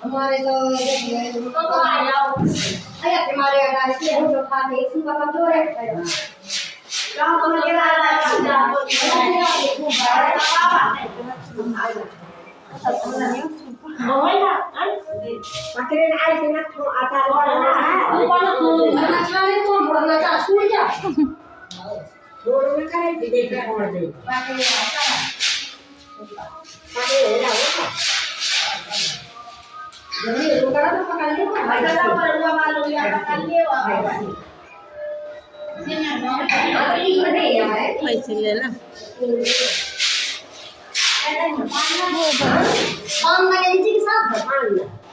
हमारे तो हमारे जो खाते इसी का कमजोर है पैसे ले ला हम मैंने जी के साथ